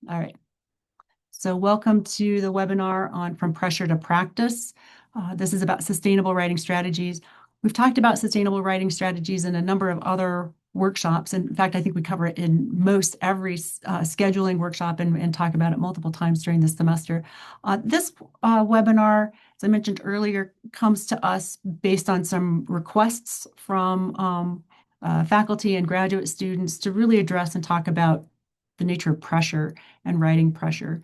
All right. So welcome to the webinar on From Pressure to Practice. This is about sustainable writing strategies. We've talked about sustainable writing strategies in a number of other workshops. In fact, I think we cover it in most every scheduling workshop and talk about it multiple times during the semester. This webinar, as I mentioned earlier, comes to us based on some requests from faculty and graduate students to really address and talk about the nature of pressure and writing pressure.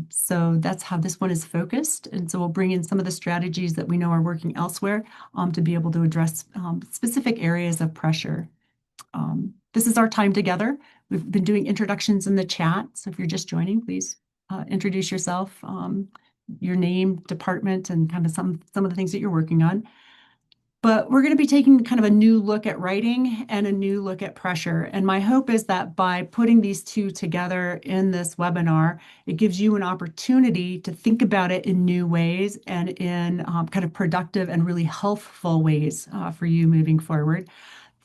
So that's how this one is focused. And so we'll bring in some of the strategies that we know are working elsewhere to be able to address specific areas of pressure. This is our time together. We've been doing introductions in the chat. So if you're just joining, please introduce yourself, your name, department, and kind of some of the things that you're working on. But we're going to be taking kind of a new look at writing and a new look at pressure. And my hope is that by putting these two together in this webinar, it gives you an opportunity to think about it in new ways and in kind of productive and really healthful ways for you moving forward.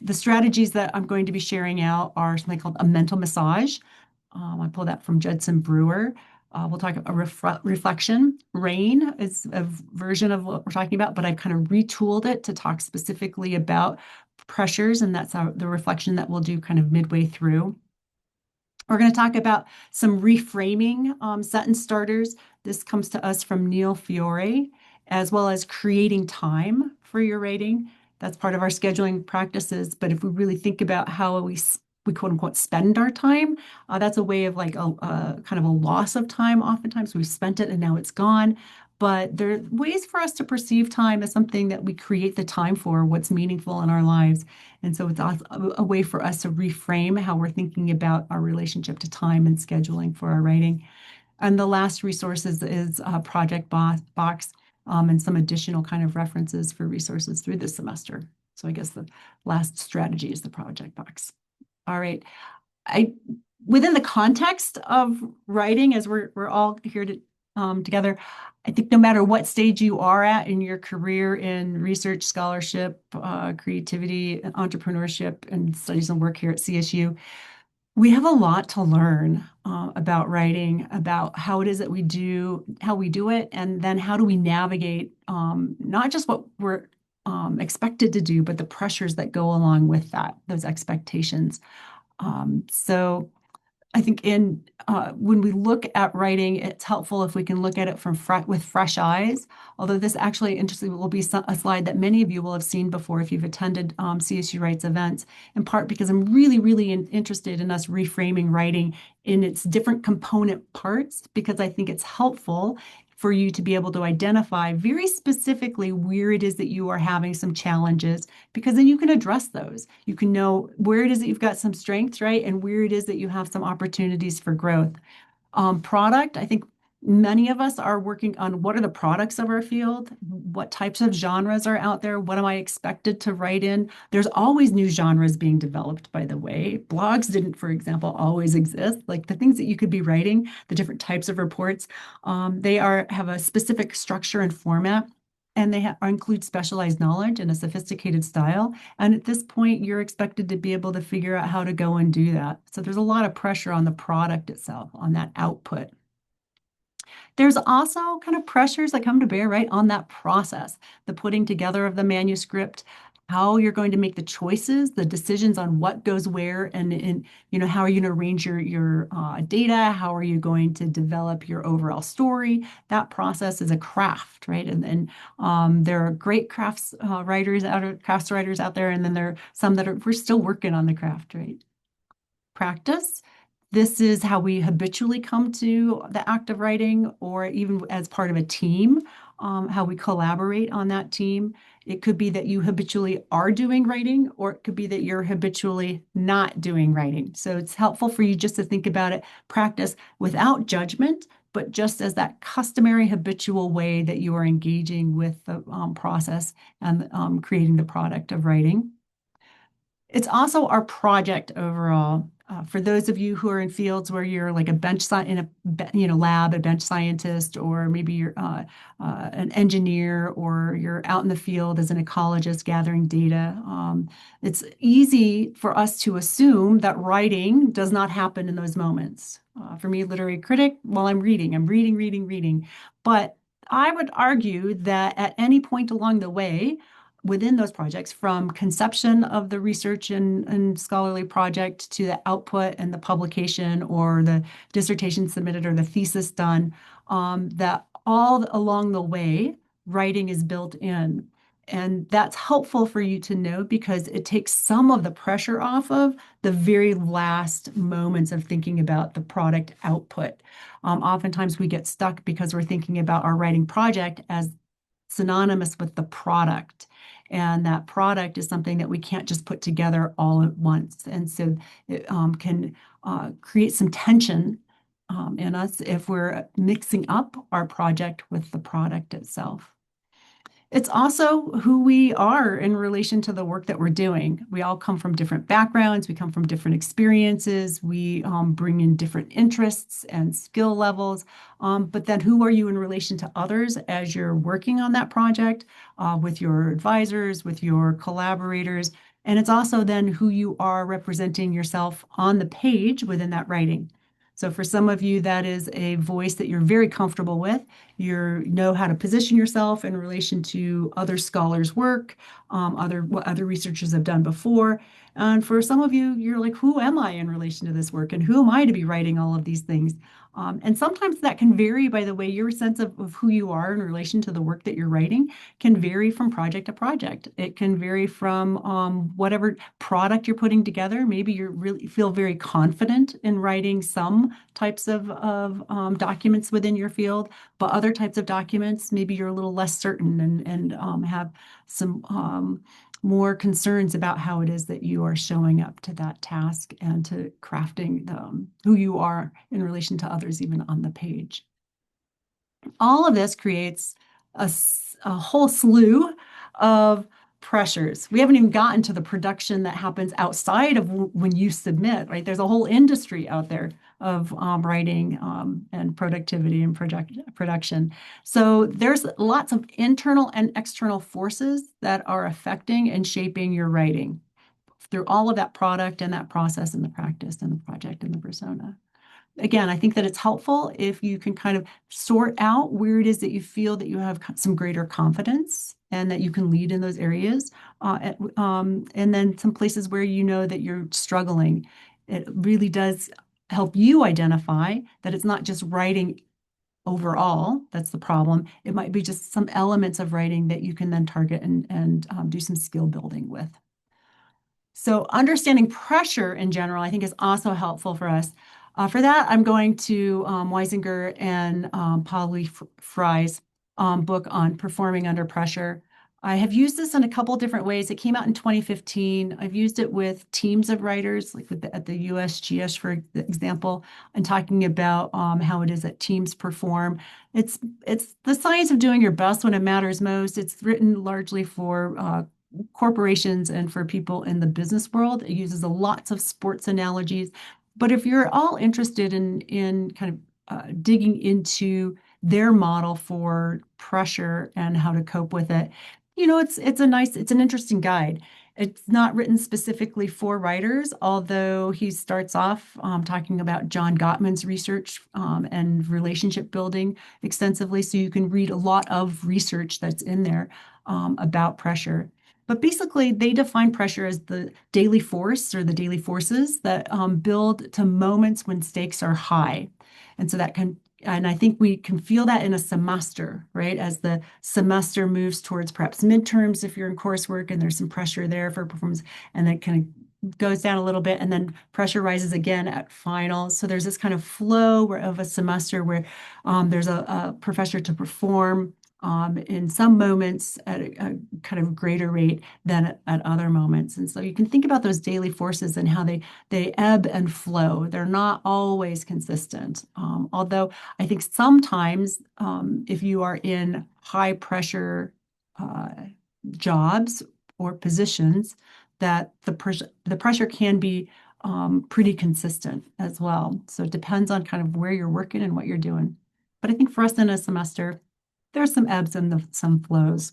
The strategies that I'm going to be sharing out are something called a mental massage. I pulled that from Judson Brewer. We'll talk about reflection. Rain is a version of what we're talking about, but I've kind of retooled it to talk specifically about pressures, and that's the reflection that we'll do kind of midway through. We're going to talk about some reframing sentence starters. This comes to us from Neil Fiore, as well as creating time for your writing. That's part of our scheduling practices. But if we really think about how we quote unquote spend our time, that's a way of like a kind of a loss of time. Oftentimes we've spent it and now it's gone. But there are ways for us to perceive time as something that we create the time for, what's meaningful in our lives. And so it's a way for us to reframe how we're thinking about our relationship to time and scheduling for our writing. And the last resources is Project Box and some additional kind of references for resources through this semester. So I guess the last strategy is the Project Box. All right. Within the context of writing, as we're all here together, I think no matter what stage you are at in your career in research, scholarship, creativity, entrepreneurship, and studies and work here at CSU, we have a lot to learn about writing, about how it is that how we do it, and then how do we navigate not just what we're expected to do, but the pressures that go along with that, those expectations. So I think when we look at writing, it's helpful if we can look at it with fresh eyes. Although this actually, interestingly, will be a slide that many of you will have seen before if you've attended CSU Writes events, in part because I'm really, really interested in us reframing writing in its different component parts, because I think it's helpful for you to be able to identify very specifically where it is that you are having some challenges, because then you can address those. You can know where it is that you've got some strengths, right? And where it is that you have some opportunities for growth. Product, I think many of us are working on what are the products of our field, what types of genres are out there, what am I expected to write in? There's always new genres being developed, by the way. Blogs didn't, for example, always exist. Like the things that you could be writing, the different types of reports, they have a specific structure and format. And they include specialized knowledge and a sophisticated style. And at this point, you're expected to be able to figure out how to go and do that. So there's a lot of pressure on the product itself, on that output. There's also kind of pressures that come to bear, right, on that process, the putting together of the manuscript, how you're going to make the choices, the decisions on what goes where, and how are you going to arrange your data, how are you going to develop your overall story. That process is a craft, right? And there are great crafts writers out there, and then there are some we're still working on the craft, right? Practice. This is how we habitually come to the act of writing, or even as part of a team, how we collaborate on that team. It could be that you habitually are doing writing, or it could be that you're habitually not doing writing. So it's helpful for you just to think about it, practice without judgment, but just as that customary habitual way that you are engaging with the process and creating the product of writing. It's also our project overall. For those of you who are in fields where you're like in a lab, a bench scientist, or maybe you're an engineer, or you're out in the field as an ecologist gathering data, it's easy for us to assume that writing does not happen in those moments. For me, literary critic, well, I'm reading, reading, reading. But I would argue that at any point along the way, within those projects, from conception of the research and scholarly project to the output and the publication or the dissertation submitted or the thesis done, that all along the way, writing is built in. And that's helpful for you to know because it takes some of the pressure off of the very last moments of thinking about the product output. Oftentimes we get stuck because we're thinking about our writing project as synonymous with the product. And that product is something that we can't just put together all at once. And so it can create some tension in us if we're mixing up our project with the product itself. It's also who we are in relation to the work that we're doing. We all come from different backgrounds, we come from different experiences, we bring in different interests and skill levels. But then who are you in relation to others as you're working on that project, with your advisors, with your collaborators? And it's also then who you are representing yourself on the page within that writing. So for some of you, that is a voice that you're very comfortable with. You know how to position yourself in relation to other scholars' work, what other researchers have done before. And for some of you, you're like, who am I in relation to this work? And who am I to be writing all of these things? And sometimes that can vary, by the way, your sense of who you are in relation to the work that you're writing can vary from project to project. It can vary from whatever product you're putting together. Maybe you really feel very confident in writing some types of documents within your field, but other types of documents, maybe you're a little less certain and have some more concerns about how it is that you are showing up to that task and to crafting who you are in relation to others, even on the page. All of this creates a whole slew of pressures. We haven't even gotten to the production that happens outside of when you submit, right? There's a whole industry out there of writing and productivity and production. So there's lots of internal and external forces that are affecting and shaping your writing through all of that product and that process and the practice and the project and the persona. Again, I think that it's helpful if you can kind of sort out where it is that you feel that you have some greater confidence and that you can lead in those areas. And then some places where you know that you're struggling. It really does help you identify that it's not just writing overall that's the problem. It might be just some elements of writing that you can then target and do some skill building with. So understanding pressure in general, I think, is also helpful for us. For that, I'm going to Weisinger and Polly Fry's book on performing under pressure. I have used this in a couple different ways. It came out in 2015. I've used it with teams of writers, like at the USGS, for example, and talking about how it is that teams perform. It's the science of doing your best when it matters most. It's written largely for corporations and for people in the business world. It uses lots of sports analogies. But if you're all interested in kind of digging into their model for pressure and how to cope with it, it's an interesting guide. It's not written specifically for writers, although he starts off talking about John Gottman's research and relationship building extensively. So you can read a lot of research that's in there about pressure. But basically, they define pressure as the daily force or the daily forces that build to moments when stakes are high. And so and I think we can feel that in a semester, right? As the semester moves towards perhaps midterms, if you're in coursework and there's some pressure there for performance, and then kind of goes down a little bit, and then pressure rises again at finals. So there's this kind of flow of a semester where there's a professor to perform in some moments at a kind of greater rate than at other moments. And so you can think about those daily forces and how they ebb and flow. They're not always consistent. Although I think sometimes if you are in high pressure jobs or positions, that the pressure can be pretty consistent as well. So it depends on kind of where you're working and what you're doing. But I think for us in a semester, there's some ebbs and some flows.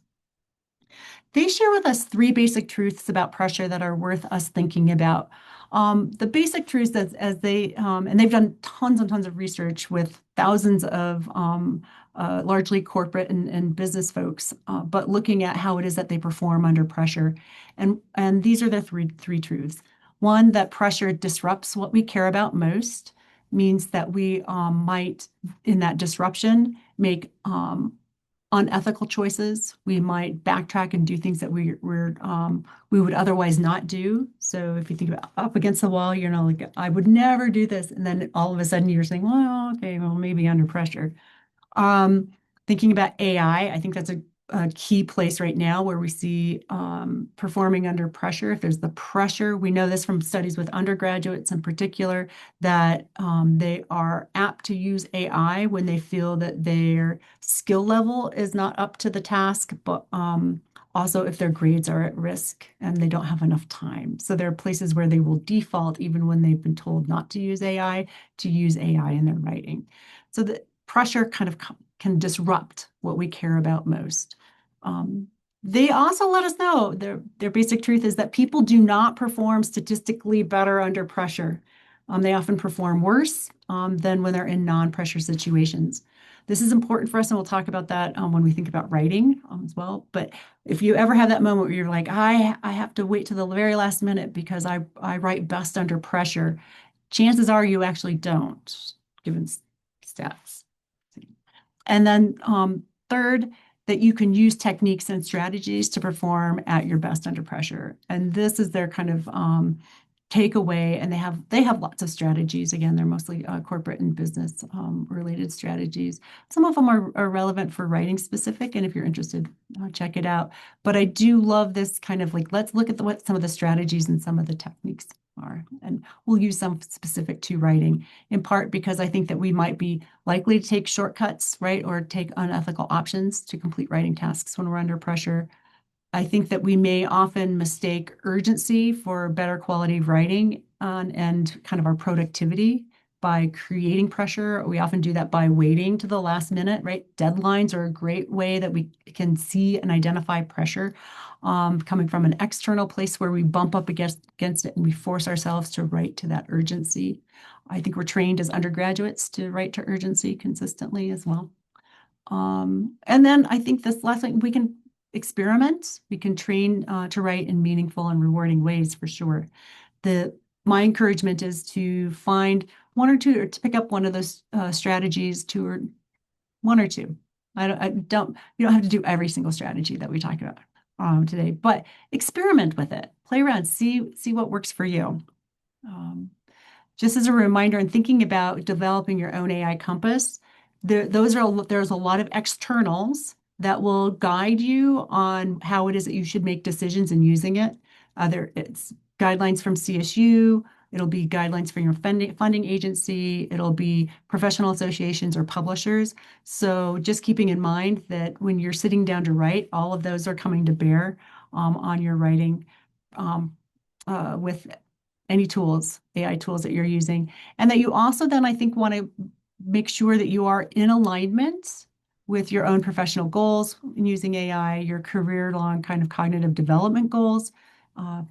They share with us three basic truths about pressure that are worth us thinking about. The basic truths as they, and they've done tons and tons of research with thousands of largely corporate and business folks, but looking at how it is that they perform under pressure. And these are the three truths. One, that pressure disrupts what we care about most, means that we might, in that disruption, make unethical choices. We might backtrack and do things that we would otherwise not do. So if you think about up against the wall, you're not like, I would never do this. And then all of a sudden you're saying, well, okay, well, maybe under pressure. Um, Thinking about AI, I think that's a key place right now where we see performing under pressure. If there's the pressure, we know this from studies with undergraduates in particular, that they are apt to use AI when they feel that their skill level is not up to the task, but also if their grades are at risk and they don't have enough time. So there are places where they will default, even when they've been told not to use AI in their writing. So the pressure kind of can disrupt what we care about most. Um, they also let us know their basic truth is that people do not perform statistically better under pressure. They often perform worse than when they're in non-pressure situations. This is important for us, and we'll talk about that when we think about writing as well. But if you ever have that moment where you're like, I have to wait to the very last minute because I write best under pressure, chances are you actually don't, given stats. And then third, that you can use techniques and strategies to perform at your best under pressure. And this is their kind of takeaway. And they have lots of strategies. Again, they're mostly corporate and business related strategies. Some of them are relevant for writing specific. And if you're interested, check it out. But I do love this kind of like, let's look at what some of the strategies and some of the techniques are. And we'll use some specific to writing, in part because I think that we might be likely to take shortcuts, right, or take unethical options to complete writing tasks when we're under pressure. I think that we may often mistake urgency for better quality of writing and kind of our productivity by creating pressure. We often do that by waiting to the last minute, right? Deadlines are a great way that we can see and identify pressure coming from an external place where we bump up against it and we force ourselves to write to that urgency. I think we're trained as undergraduates to write to urgency consistently as well. And then I think this last thing, we can experiment. We can train to write in meaningful and rewarding ways for sure. My encouragement is to find one or two, or to pick up one of those strategies, two or one or two. You don't have to do every single strategy that we talk about today, but experiment with it, play around, see what works for you. Just as a reminder, and thinking about developing your own AI compass, there's a lot of externals that will guide you on how it is that you should make decisions in using it. It's guidelines from CSU. It'll be guidelines from your funding agency. It'll be professional associations or publishers. So just keeping in mind that when you're sitting down to write, all of those are coming to bear on your writing with any tools, AI tools that you're using. And that you also then, I think, want to make sure that you are in alignment with your own professional goals in using AI, your career-long kind of cognitive development goals,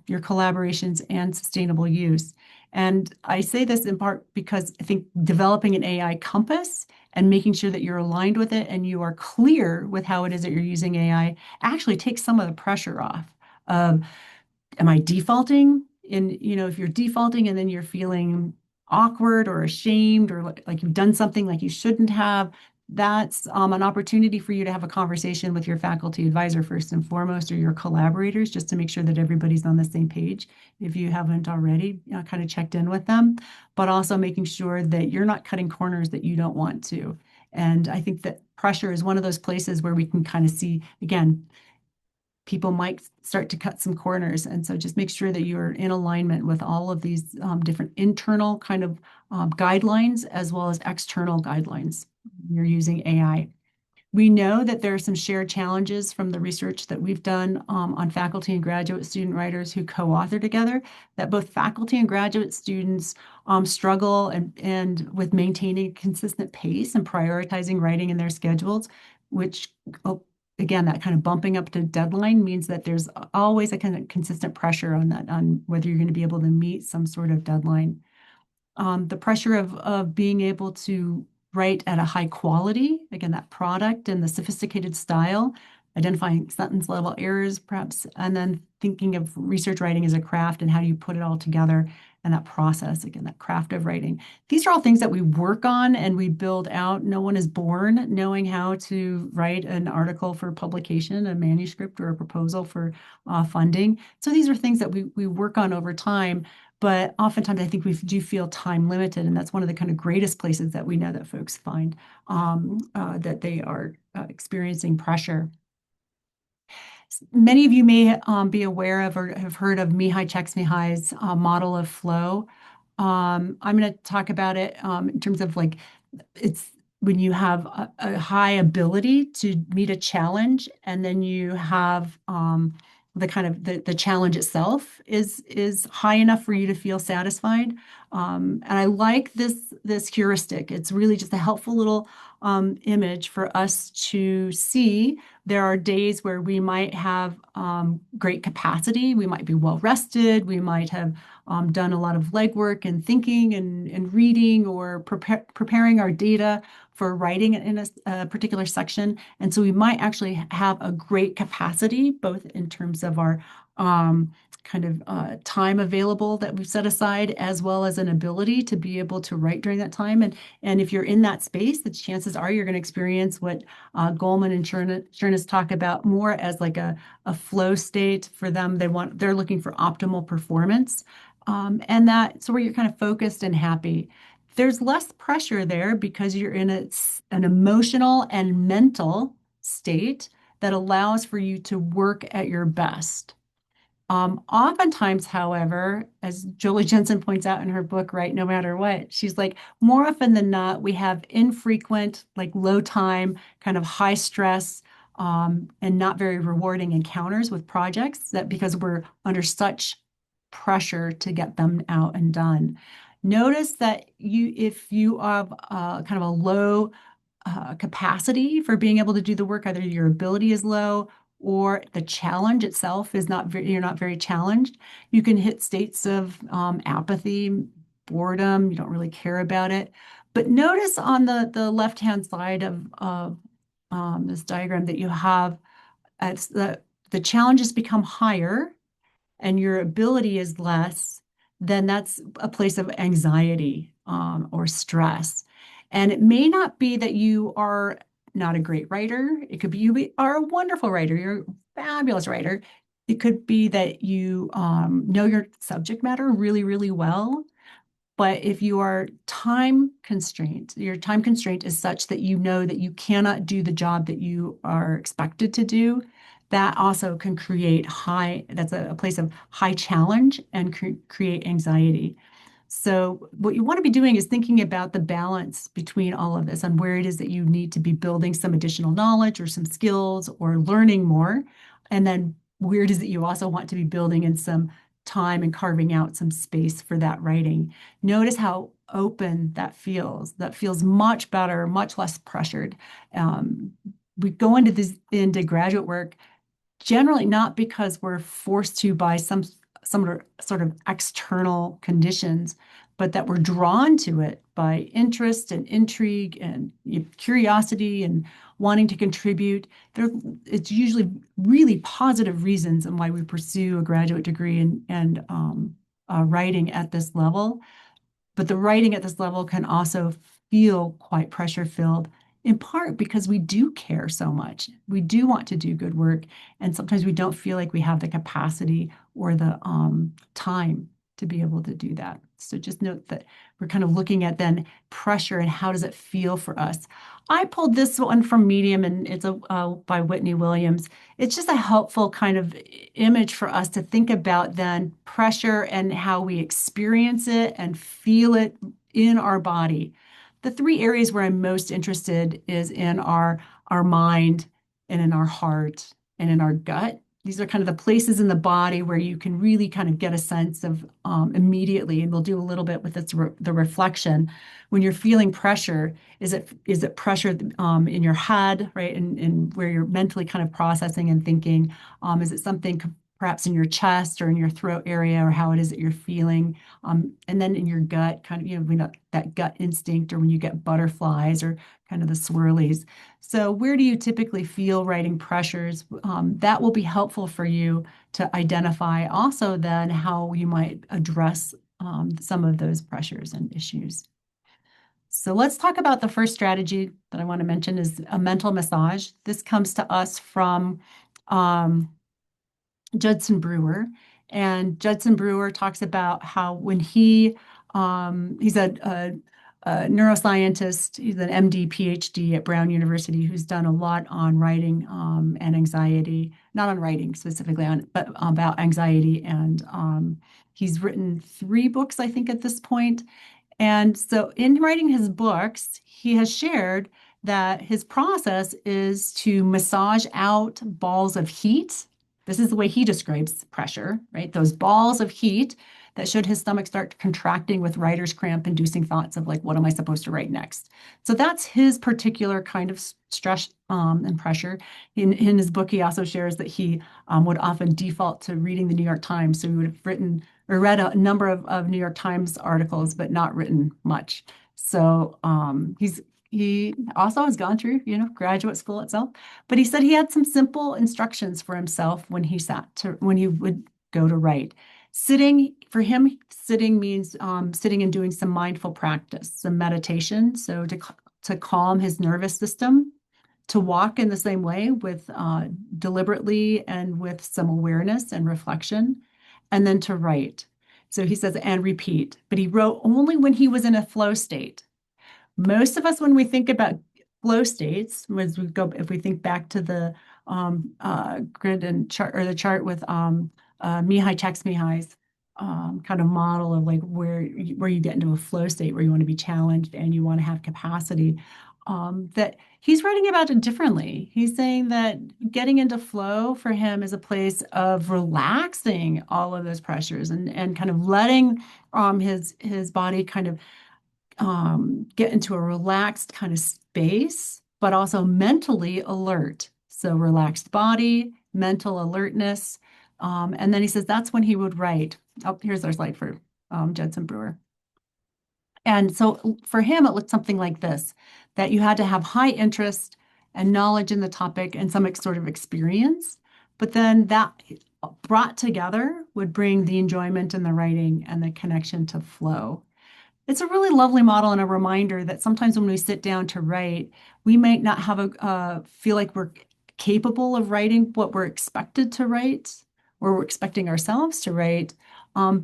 your collaborations, and sustainable use. And I say this in part because I think developing an AI compass and making sure that you're aligned with it and you are clear with how it is that you're using AI actually takes some of the pressure off of, am I defaulting? And, if you're defaulting and then you're feeling awkward or ashamed or like you've done something like you shouldn't have, that's an opportunity for you to have a conversation with your faculty advisor first and foremost, or your collaborators, just to make sure that everybody's on the same page. If you haven't already kind of checked in with them, but also making sure that you're not cutting corners that you don't want to. And I think that pressure is one of those places where we can kind of see, again, people might start to cut some corners. And so just make sure that you're in alignment with all of these different internal kind of guidelines as well as external guidelines. You're using AI. We know that there are some shared challenges from the research that we've done on faculty and graduate student writers who co-author together, that both faculty and graduate students struggle and with maintaining a consistent pace and prioritizing writing in their schedules, which again, that kind of bumping up to deadline means that there's always a kind of consistent pressure on that, on whether you're going to be able to meet some sort of deadline. The pressure of being able to write at a high quality, again, that product and the sophisticated style, identifying sentence level errors, perhaps, and then thinking of research writing as a craft and how do you put it all together and that process, again, that craft of writing. These are all things that we work on and we build out. No one is born knowing how to write an article for publication, a manuscript, or a proposal for funding. So these are things that we work on over time. But oftentimes, I think we do feel time limited, and that's one of the kind of greatest places that we know that folks find that they are experiencing pressure. Many of you may be aware of or have heard of Mihai Csikszentmihalyi's model of flow. I'm going to talk about it in terms of like it's when you have a high ability to meet a challenge, and then you have the kind of the challenge itself is high enough for you to feel satisfied. And I like this heuristic. It's really just a helpful little image for us to see. There are days where we might have great capacity. We might be well rested. We might have done a lot of legwork and thinking and reading or preparing our data for writing in a particular section. And so we might actually have a great capacity, both in terms of our kind of time available that we've set aside, as well as an ability to be able to write during that time. And if you're in that space, the chances are you're going to experience what Goleman and Chernas talk about more as like a flow state for them. They're looking for optimal performance. And that's where you're kind of focused and happy. There's less pressure there because you're in an emotional and mental state that allows for you to work at your best. Oftentimes, however, as Jolie Jensen points out in her book, right, no matter what, she's like, more often than not, we have infrequent, like low time, kind of high stress, and not very rewarding encounters with projects that because we're under such pressure to get them out and done. Notice that if you have kind of a low capacity for being able to do the work, either your ability is low or the challenge itself is not very, you're not very challenged. You can hit states of apathy, boredom, you don't really care about it. But notice on the left-hand side of this diagram that you have it's the challenges become higher and your ability is less, then that's a place of anxiety or stress. And it may not be that you are not a great writer. It could be you are a wonderful writer. You're a fabulous writer. It could be that you know your subject matter really, really well. But if you are time constrained, your time constraint is such that you know that you cannot do the job that you are expected to do, that also can create that's a place of high challenge and create anxiety. So what you want to be doing is thinking about the balance between all of this and where it is that you need to be building some additional knowledge or some skills or learning more. And then where it is that you also want to be building in some time and carving out some space for that writing. Notice how open that feels. That feels much better, much less pressured. We go into graduate work generally not because we're forced to by some sort of external conditions, but that we're drawn to it by interest and intrigue and curiosity and wanting to contribute. It's usually really positive reasons and why we pursue a graduate degree and writing at this level. But the writing at this level can also feel quite pressure filled, in part because we do care so much. We do want to do good work, and sometimes we don't feel like we have the capacity or the time to be able to do that. So just note that we're kind of looking at then pressure and how does it feel for us. I pulled this one from Medium, and it's by Whitney Williams. It's just a helpful kind of image for us to think about then pressure and how we experience it and feel it in our body. The three areas where I'm most interested is in our mind and in our heart and in our gut. these are kind of the places in the body where you can really kind of get a sense of immediately, and we'll do a little bit with the reflection. When you're feeling pressure, is it pressure in your head, right? And where you're mentally kind of processing and thinking? Is it something perhaps in your chest or in your throat area, or how it is that you're feeling? And then in your gut, kind of, when that gut instinct, or when you get butterflies or kind of the swirlies. So where do you typically feel writing pressures? That will be helpful for you to identify also then how you might address some of those pressures and issues. So let's talk about the first strategy that I want to mention is a mental massage. This comes to us from um, Judson Brewer. And Judson Brewer talks about how when he's a neuroscientist, he's an MD, PhD at Brown University, who's done a lot on writing and anxiety, not on writing specifically, but about anxiety. And he's written 3 books, I think, at this point. And so, in writing his books, he has shared that his process is to massage out balls of heat. This is the way he describes pressure, right? Those balls of heat that should his stomach start contracting with writer's cramp, inducing thoughts of like, what am I supposed to write next? So that's his particular kind of stress and pressure. In his book, he also shares that he would often default to reading the New York Times. So he would have written or read a number of New York Times articles, but not written much. So he also has gone through, graduate school itself. But he said he had some simple instructions for himself when he would go to write. Sitting, for him, sitting means sitting and doing some mindful practice, some meditation. So to calm his nervous system, to walk in the same way with deliberately and with some awareness and reflection, and then to write. So he says, and repeat. But he wrote only when he was in a flow state. Most of us, when we think about flow states, if we think back to the grid and chart, or the chart with Mihai Csikszentmihalyi's kind of model of like where you get into a flow state where you want to be challenged and you want to have capacity, that he's writing about it differently. He's saying that getting into flow for him is a place of relaxing all of those pressures and kind of letting his body kind of get into a relaxed kind of space, but also mentally alert. So relaxed body, mental alertness. And then he says that's when he would write. Oh, here's our slide for Judson Brewer. And so for him, it looked something like this, that you had to have high interest and knowledge in the topic and some sort of experience. But then that brought together would bring the enjoyment in the writing and the connection to flow. It's a really lovely model and a reminder that sometimes when we sit down to write, we might not have feel like we're capable of writing what we're expected to write, or we're expecting ourselves to write,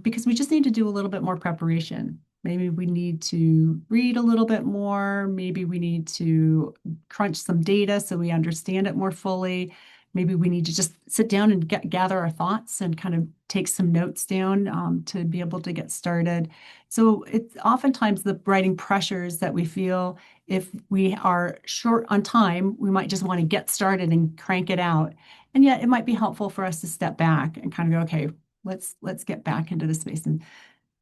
because we just need to do a little bit more preparation. Maybe we need to read a little bit more. Maybe we need to crunch some data so we understand it more fully. Maybe we need to just sit down and gather our thoughts and kind of take some notes down to be able to get started. So it's oftentimes the writing pressures that we feel. If we are short on time, we might just want to get started and crank it out. And yet it might be helpful for us to step back and kind of go, okay, let's get back into the space and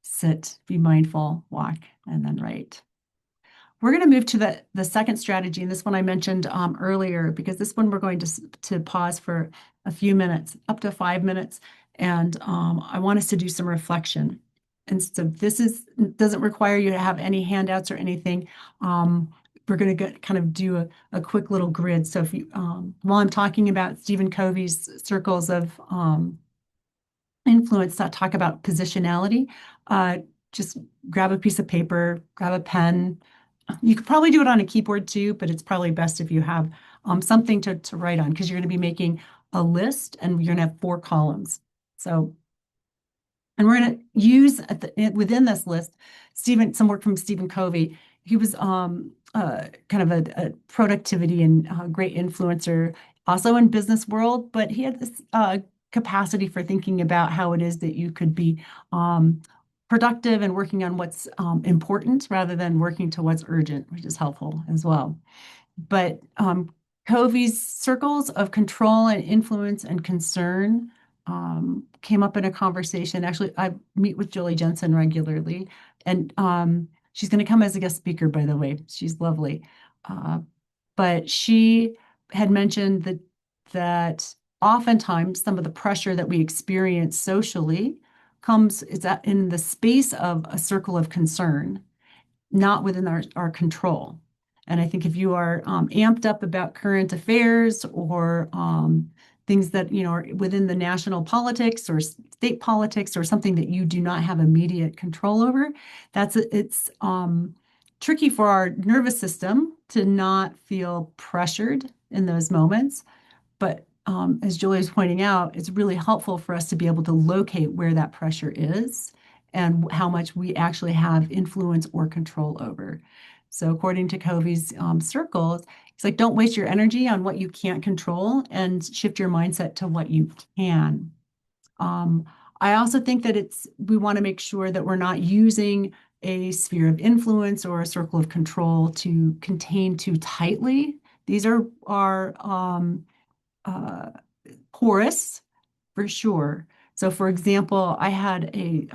sit, be mindful, walk, and then write. We're going to move to the second strategy, and this one I mentioned earlier, because this one we're going to pause for a few minutes, up to 5 minutes, and I want us to do some reflection. And so doesn't require you to have any handouts or anything. We're going to kind of do a quick little grid. So if you, while I'm talking about Stephen Covey's circles of influence that talk about positionality, just grab a piece of paper, grab a pen. You could probably do it on a keyboard too, but it's probably best if you have something to write on, because you're going to be making a list and you're going to have 4 columns. So, and we're going to use within this list, some work from Stephen Covey. He was kind of a productivity and great influencer, also in business world, but he had this capacity for thinking about how it is that you could be productive and working on what's important rather than working to what's urgent, which is helpful as well. But Covey's circles of control and influence and concern came up in a conversation. Actually, I meet with Julie Jensen regularly, and she's going to come as a guest speaker, by the way. She's lovely. Uh, but she had mentioned that oftentimes some of the pressure that we experience socially comes is that in the space of a circle of concern, not within our control. And I think if you are amped up about current affairs or things that are within the national politics or state politics or something that you do not have immediate control over, it's tricky for our nervous system to not feel pressured in those moments. But as Julie is pointing out, it's really helpful for us to be able to locate where that pressure is and how much we actually have influence or control over. So according to Covey's circles, it's like, don't waste your energy on what you can't control and shift your mindset to what you can. Um, I also think that we want to make sure that we're not using a sphere of influence or a circle of control to contain too tightly. These are uh, porous for sure. So, for example, I had a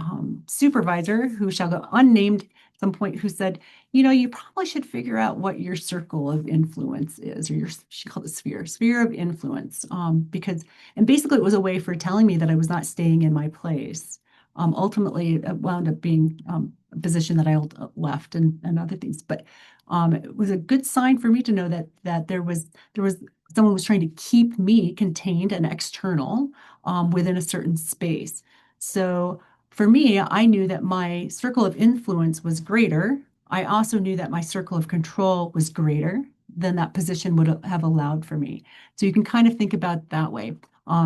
supervisor who shall go unnamed at some point who said, you probably should figure out what your circle of influence is, or she called it sphere of influence, and basically it was a way for telling me that I was not staying in my place. Ultimately, it wound up being a position that I left and other things, but it was a good sign for me to know that there was someone was trying to keep me contained and external within a certain space. So for me, I knew that my circle of influence was greater. I also knew that my circle of control was greater than that position would have allowed for me. So you can kind of think about it that way.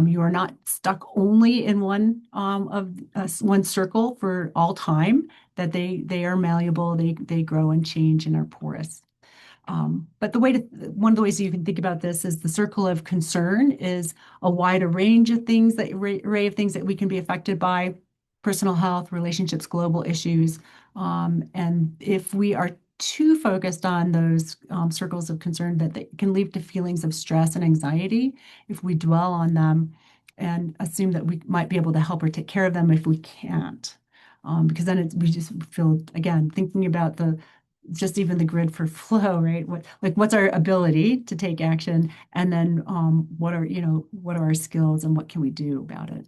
You are not stuck only in one circle for all time. That they are malleable, they grow and change and are porous. But one of the ways you can think about this is the circle of concern is a wider range of things array of things that we can be affected by, personal health, relationships, global issues. And if we are too focused on those circles of concern, that they can lead to feelings of stress and anxiety if we dwell on them and assume that we might be able to help or take care of them if we can't. Because then we just feel, again, thinking about just even the grid for flow, right? What's our ability to take action, and then what are our skills and what can we do about it?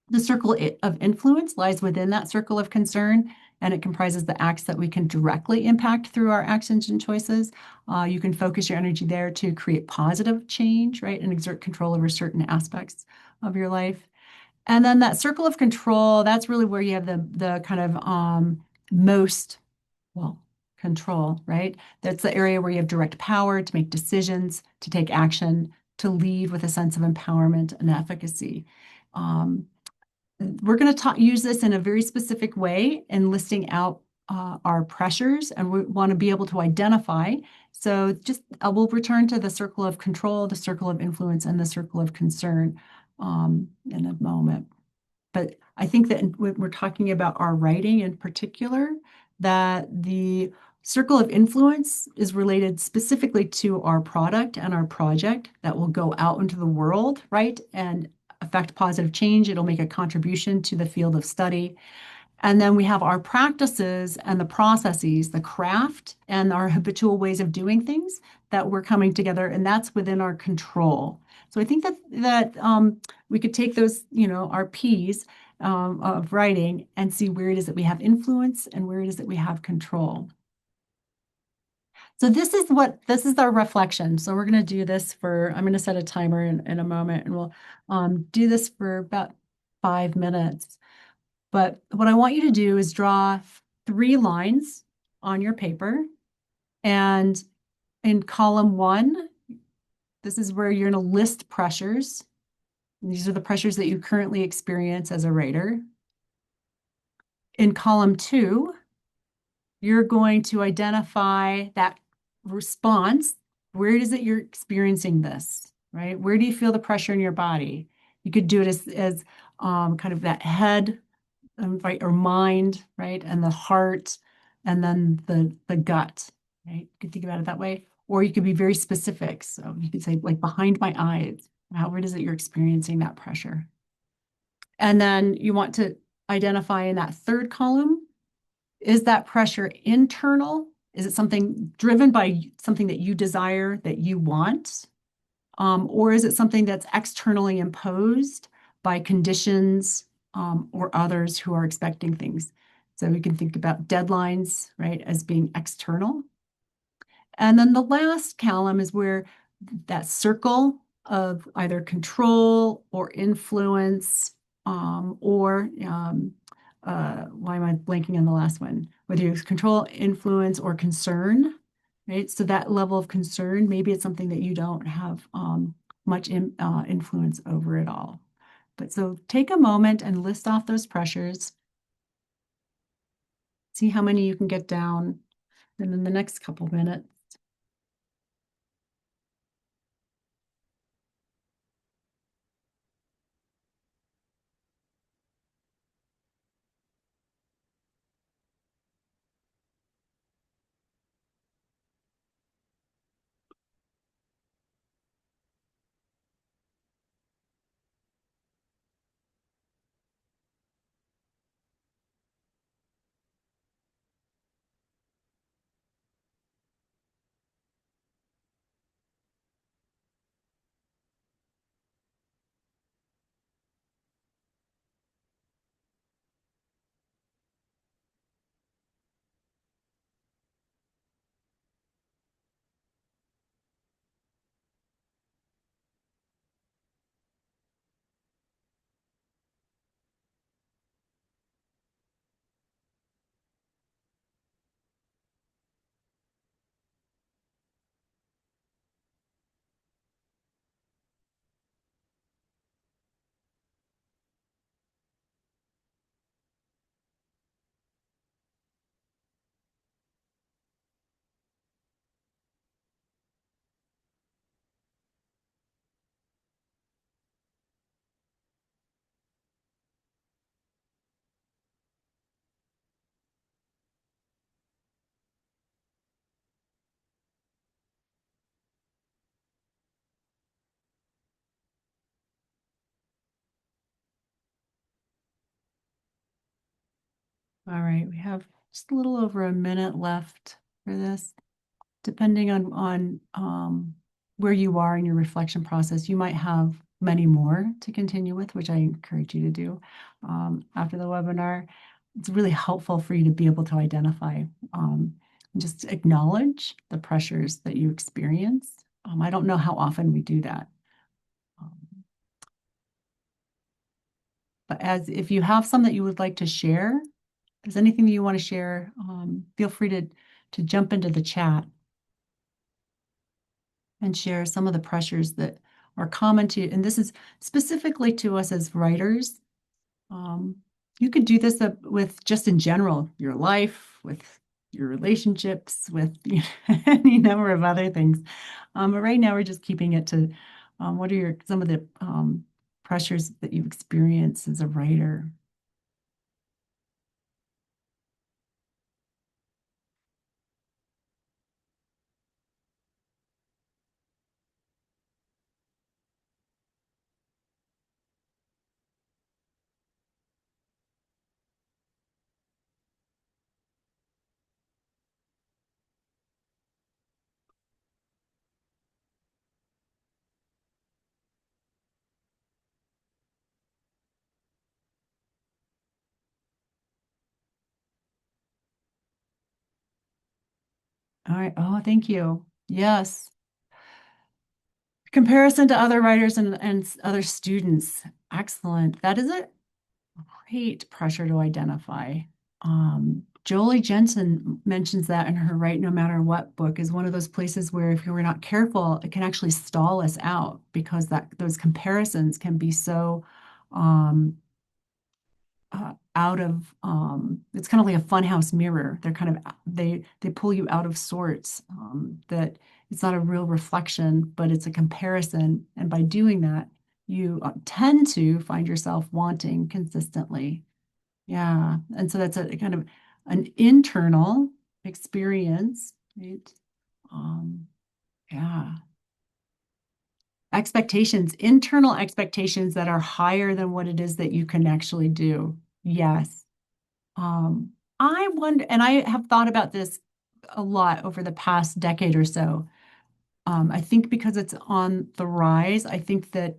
The circle of influence lies within that circle of concern, and it comprises the acts that we can directly impact through our actions and choices. You can focus your energy there to create positive change, right, and exert control over certain aspects of your life. And then that circle of control, that's really where you have the kind of most well, control, right? That's the area where you have direct power to make decisions, to take action, to lead with a sense of empowerment and efficacy. Um, we're going to use this in a very specific way in listing out our pressures, and we want to be able to identify. So just we'll return to the circle of control, the circle of influence, and the circle of concern in a moment. But I think that when we're talking about our writing in particular, that the circle of influence is related specifically to our product and our project that will go out into the world, right? And affect positive change. It'll make a contribution to the field of study. And then we have our practices and the processes, the craft and our habitual ways of doing things that we're coming together, and that's within our control. So I think that we could take those, our P's of writing and see where it is that we have influence and where it is that we have control. So this is our reflection. So we're going to do this I'm going to set a timer in a moment, and we'll do this for about 5 minutes. But what I want you to do is draw 3 lines on your paper. And in column 1, this is where you're going to list pressures. These are the pressures that you currently experience as a writer. In column 2, you're going to identify that response. Where is it you're experiencing this, right? Where do you feel the pressure in your body? You could do it as kind of that head, right, or mind, right, and the heart, and then the gut, right? You could think about it that way. or you could be very specific. So you could say, like, behind my eyes, however it is that you're experiencing that pressure. And then you want to identify in that third column, is that pressure internal? Is it something driven by something that you desire, that you want? Or is it something that's externally imposed by conditions or others who are expecting things? So we can think about deadlines, right, as being external. And then the last column is where that circle of either control or influence, why am I blanking on the last one? Whether you use control, influence, or concern, right? So that level of concern, maybe it's something that you don't have much influence over at all. But so take a moment and list off those pressures. See how many you can get down. And in the next couple minutes, all right, we have just a little over a minute left for this. Depending on where you are in your reflection process, you might have many more to continue with, which I encourage you to do after the webinar. It's really helpful for you to be able to identify and just acknowledge the pressures that you experience. I don't know how often we do that. Um, but as if you have some that you would like to share, if there's anything that you want to share, feel free to jump into the chat and share some of the pressures that are common to you. And this is specifically to us as writers. Um, you could do this with just in general, your life, with your relationships, with any number of other things. But right now, we're just keeping it to what are some of the pressures that you experience as a writer? All right. Oh, thank you. Yes. Comparison to other writers and other students. Excellent. That is a great pressure to identify. Jolie Jensen mentions that in her Write No Matter What book is one of those places where if you're not careful, it can actually stall us out because those comparisons can be so um, out of it's kind of like a funhouse mirror. They're kind of they pull you out of sorts. That it's not a real reflection, but it's a comparison. And by doing that, you tend to find yourself wanting consistently. Yeah. And so that's a kind of an internal experience, right? Um, Yeah. Expectations, internal expectations that are higher than what it is that you can actually do. Yes. Um, I wonder, and I have thought about this a lot over the past decade or so. I think because it's on the rise, I think that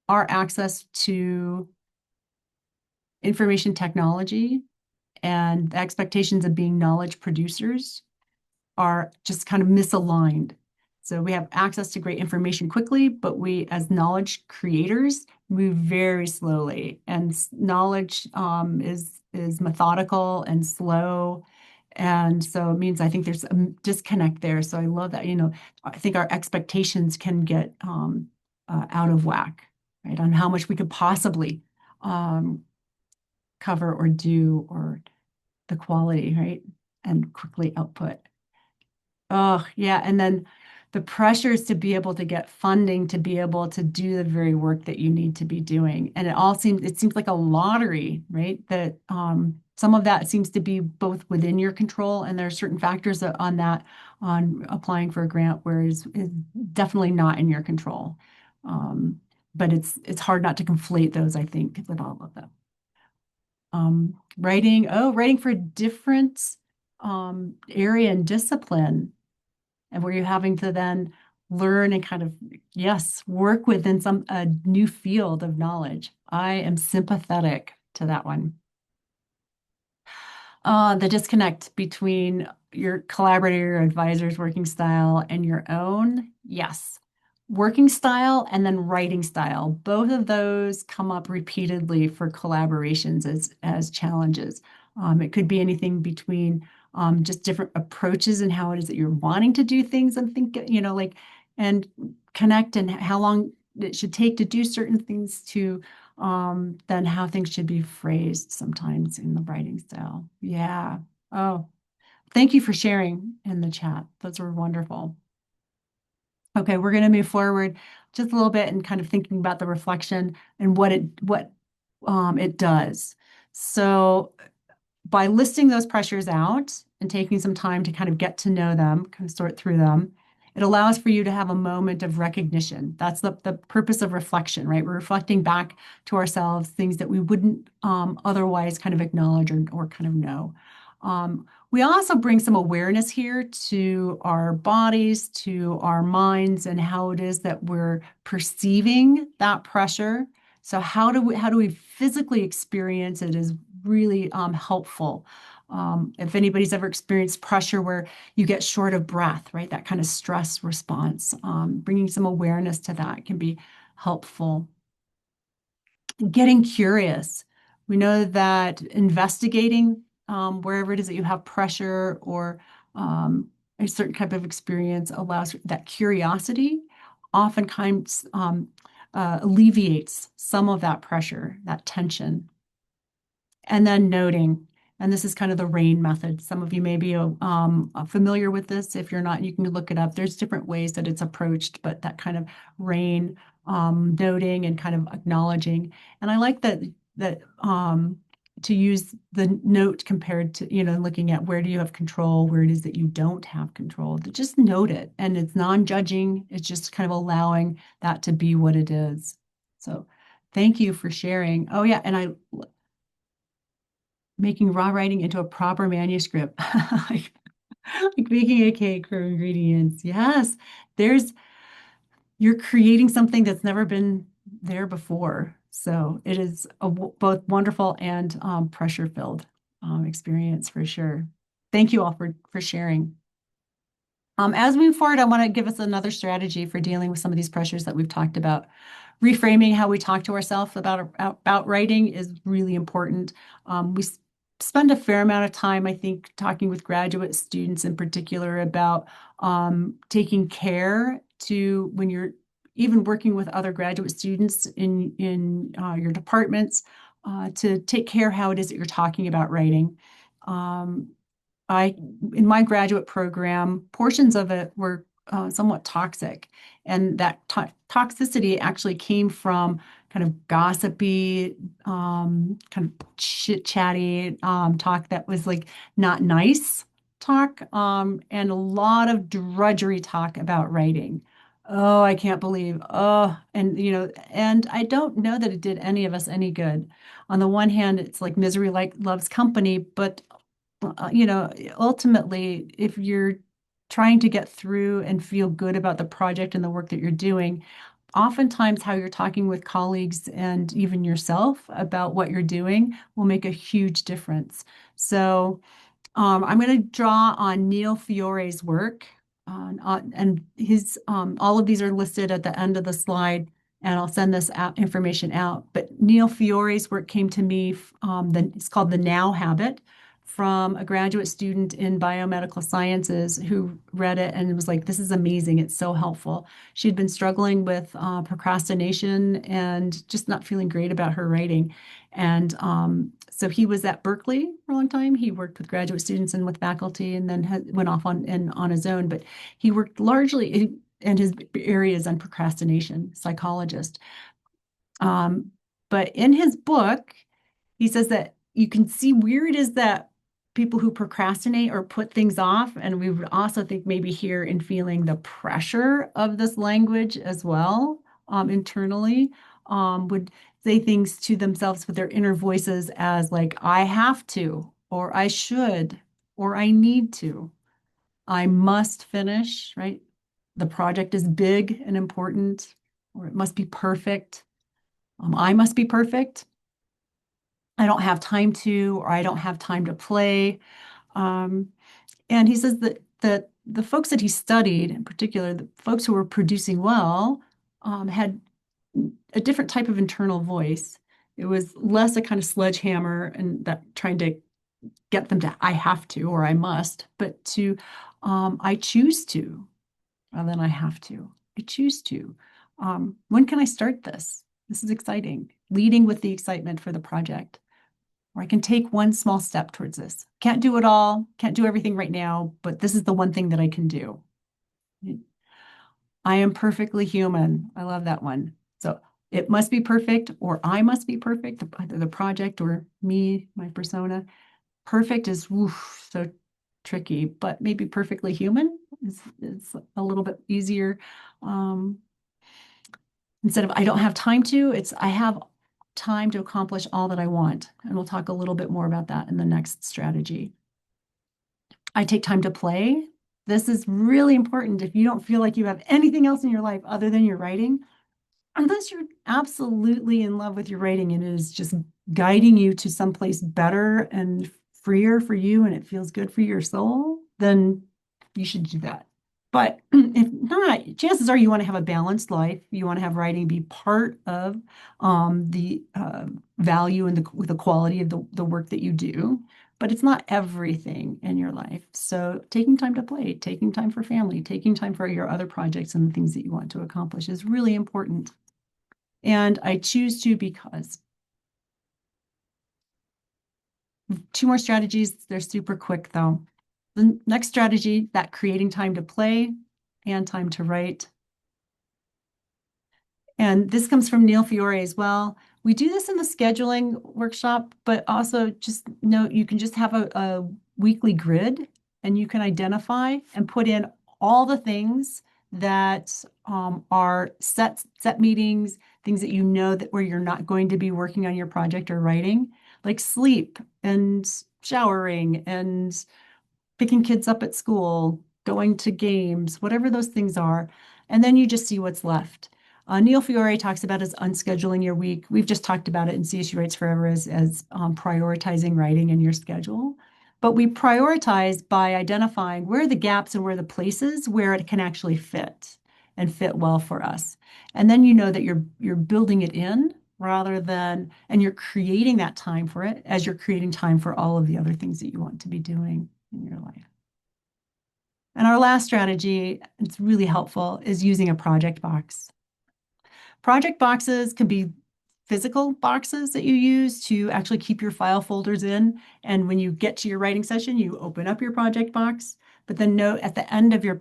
our access to information technology and the expectations of being knowledge producers are just kind of misaligned. So we have access to great information quickly, but we, as knowledge creators, move very slowly, and knowledge is methodical and slow. And so it means I think there's a disconnect there. So I love that, I think our expectations can get out of whack, right, on how much we could possibly um, cover or do, or the quality, right, and quickly output. Oh, yeah. And then the pressures to be able to get funding to be able to do the very work that you need to be doing. And it seems like a lottery, right? That some of that seems to be both within your control, and there are certain factors on that, on applying for a grant, where is definitely not in your control. Um, but it's hard not to conflate those, I think, with all of them. Writing for a different area and discipline, and where you're having to then learn and kind of, yes, work within some a new field of knowledge. I am sympathetic to that one. The disconnect between your collaborator or advisor's working style and your own. Yes. Working style and then writing style. Both of those come up repeatedly for collaborations as challenges. It could be anything between just different approaches and how it is that you're wanting to do things, and think, and connect, and how long it should take to do certain things, to than how things should be phrased sometimes in the writing style. Yeah. Oh, thank you for sharing in the chat. Those were wonderful. Okay, we're going to move forward just a little bit and kind of thinking about the reflection and what it does. So by listing those pressures out and taking some time to kind of get to know them, kind of sort through them, it allows for you to have a moment of recognition. That's the purpose of reflection, right? We're reflecting back to ourselves things that we wouldn't otherwise kind of acknowledge, or kind of know. We also bring some awareness here to our bodies, to our minds, and how it is that we're perceiving that pressure. So how do we physically experience it is really helpful. If anybody's ever experienced pressure where you get short of breath, right? That kind of stress response, bringing some awareness to that can be helpful. Getting curious. We know that investigating wherever it is that you have pressure, or a certain type of experience, allows that curiosity, oftentimes alleviates some of that pressure, that tension. And then noting. And this is kind of the RAIN method. Some of you may be familiar with this. If you're not, you can look it up. There's different ways that it's approached, but that kind of RAIN, noting and kind of acknowledging. And I like that to use the note compared to, looking at where do you have control, where it is that you don't have control. To just note it, and it's non-judging. It's just kind of allowing that to be what it is. So thank you for sharing. Oh yeah, and I making raw writing into a proper manuscript, like making a cake from ingredients. Yes, there's you're creating something that's never been there before. So it is both wonderful and pressure-filled experience for sure. Thank you all for sharing. As we move forward, I want to give us another strategy for dealing with some of these pressures that we've talked about. Reframing how we talk to ourselves about writing is really important. We spend a fair amount of time, I think, talking with graduate students in particular about taking care to, when you're even working with other graduate students in your departments, to take care how it is that you're talking about writing. Um, I, in my graduate program, portions of it were somewhat toxic, and that toxicity actually came from kind of gossipy, kind of chit chatty talk that was like not nice. talk, and a lot of drudgery talk about writing. Oh, I can't believe. Oh, and and I don't know that it did any of us any good. On the one hand, it's like misery like loves company, but ultimately, if you're trying to get through and feel good about the project and the work that you're doing, oftentimes how you're talking with colleagues and even yourself about what you're doing will make a huge difference. So, I'm going to draw on Neil Fiore's work, and his all of these are listed at the end of the slide, and I'll send this information out. But Neil Fiore's work came to me. It's called The Now Habit, from a graduate student in biomedical sciences who read it and was like, "This is amazing! It's so helpful." She'd been struggling with procrastination and just not feeling great about her writing. And so he was at Berkeley for a long time. He worked with graduate students and with faculty, and then went off on his own. But he worked largely in his areas on procrastination, psychologist. Um, but in his book, he says that you can see where it is that people who procrastinate or put things off, and we would also think maybe here in feeling the pressure of this language as well, internally, would say things to themselves with their inner voices as like, I have to, or I should, or I need to, I must finish, right? The project is big and important, or it must be perfect. I must be perfect. I don't have time to, or I don't have time to play. Um, and he says that the folks that he studied, in particular, the folks who were producing well, had a different type of internal voice. It was less a kind of sledgehammer and that trying to get them to I have to or I must, but to I choose to rather than I have to. I choose to. When can I start this? This is exciting. Leading with the excitement for the project, or I can take one small step towards this. Can't do it all, can't do everything right now, but this is the one thing that I can do. I am perfectly human. I love that one. So it must be perfect, or I must be perfect, either the project or me, my persona. Perfect is so tricky, but maybe perfectly human is a little bit easier. Um, Instead of I don't have time to, it's I have time to accomplish all that I want. And we'll talk a little bit more about that in the next strategy. I take time to play. This is really important if you don't feel like you have anything else in your life other than your writing, unless you're absolutely in love with your writing and it is just guiding you to someplace better and freer for you and it feels good for your soul, then you should do that. But if not, chances are you want to have a balanced life. You want to have writing be part of the value and the quality of the work that you do, but it's not everything in your life. So taking time to play, taking time for family, taking time for your other projects and the things that you want to accomplish is really important. And I choose to because two more strategies. They're super quick though. The next strategy, that creating time to play and time to write. And this comes from Neil Fiore as well. We do this in the scheduling workshop, but also just note you can just have a weekly grid and you can identify and put in all the things that are set meetings, things that you know that where you're not going to be working on your project or writing, like sleep and showering and picking kids up at school, going to games, whatever those things are. And then you just see what's left. Neil Fiore talks about as unscheduling your week. We've just talked about it in CSU Writes Forever as prioritizing writing in your schedule. But we prioritize by identifying where are the gaps and where are the places where it can actually fit and fit well for us. And then you know that you're building it in rather than, and you're creating that time for it as you're creating time for all of the other things that you want to be doing in your life. And our last strategy, it's really helpful, is using a project box. Project boxes can be physical boxes that you use to actually keep your file folders in. And when you get to your writing session, you open up your project box, but then note at the end of your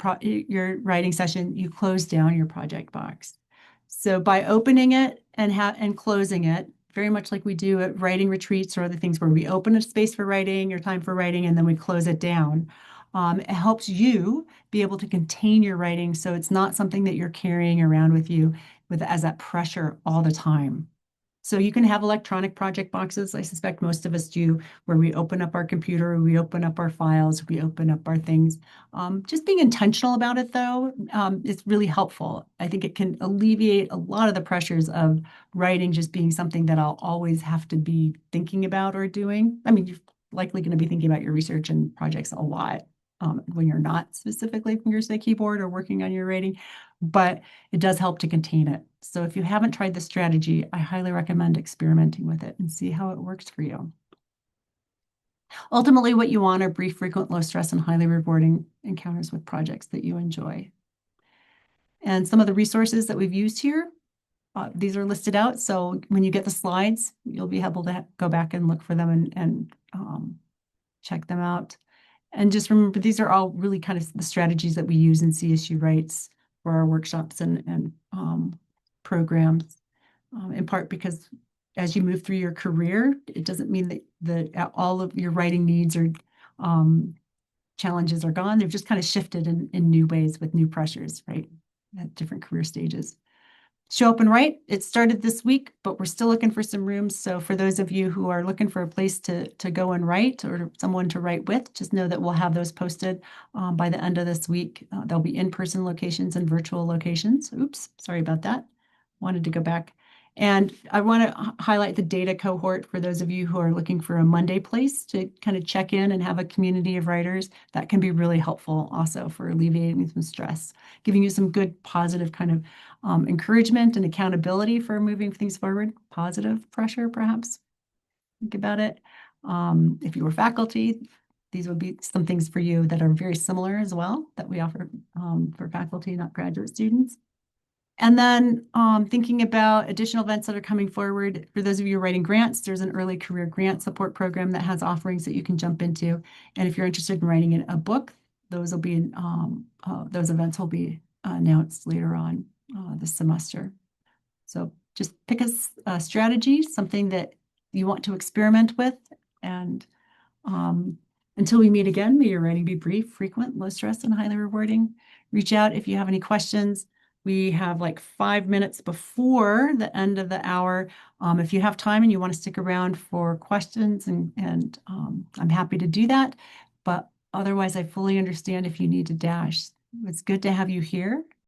writing session, you close down your project box. So by opening it and closing it, very much like we do at writing retreats or other things where we open a space for writing or time for writing, and then we close it down. It helps you be able to contain your writing so it's not something that you're carrying around with you with as that pressure all the time. So you can have electronic project boxes. I suspect most of us do, where we open up our computer, we open up our files, we open up our things. Just being intentional about it, though, is really helpful. I think it can alleviate a lot of the pressures of writing just being something that I'll always have to be thinking about or doing. I mean, you're likely going to be thinking about your research and projects a lot when you're not specifically fingers to the keyboard or working on your writing, but it does help to contain it. So if you haven't tried this strategy, I highly recommend experimenting with it and see how it works for you. Ultimately, what you want are brief, frequent, low stress, and highly rewarding encounters with projects that you enjoy. And some of the resources that we've used here, these are listed out. So when you get the slides, you'll be able to go back and look for them and check them out. And just remember, these are all really kind of the strategies that we use in CSU Writes for our workshops and programs, in part because as you move through your career, it doesn't mean that all of your writing needs or challenges are gone. They've just kind of shifted in new ways with new pressures, right, at different career stages. Show Up and Write. It started this week, but we're still looking for some rooms. So for those of you who are looking for a place to go and write or someone to write with, just know that we'll have those posted by the end of this week. There'll be in-person locations and virtual locations. Oops, sorry about that. Wanted to go back. And I want to highlight the data cohort for those of you who are looking for a Monday place to kind of check in and have a community of writers. That can be really helpful also for alleviating some stress, giving you some good positive kind of encouragement and accountability for moving things forward, positive pressure, perhaps. Think about it. If you were faculty, these would be some things for you that are very similar as well that we offer for faculty, not graduate students. And then thinking about additional events that are coming forward. For those of you writing grants, there's an early career grant support program that has offerings that you can jump into. And if you're interested in writing a book, those events will be announced later on this semester. So just pick a strategy, something that you want to experiment with. And until we meet again, may your writing be brief, frequent, low stress, and highly rewarding. Reach out if you have any questions. We have like 5 minutes before the end of the hour. If you have time and you want to stick around for questions, and I'm happy to do that. But otherwise, I fully understand if you need to dash. It's good to have you here.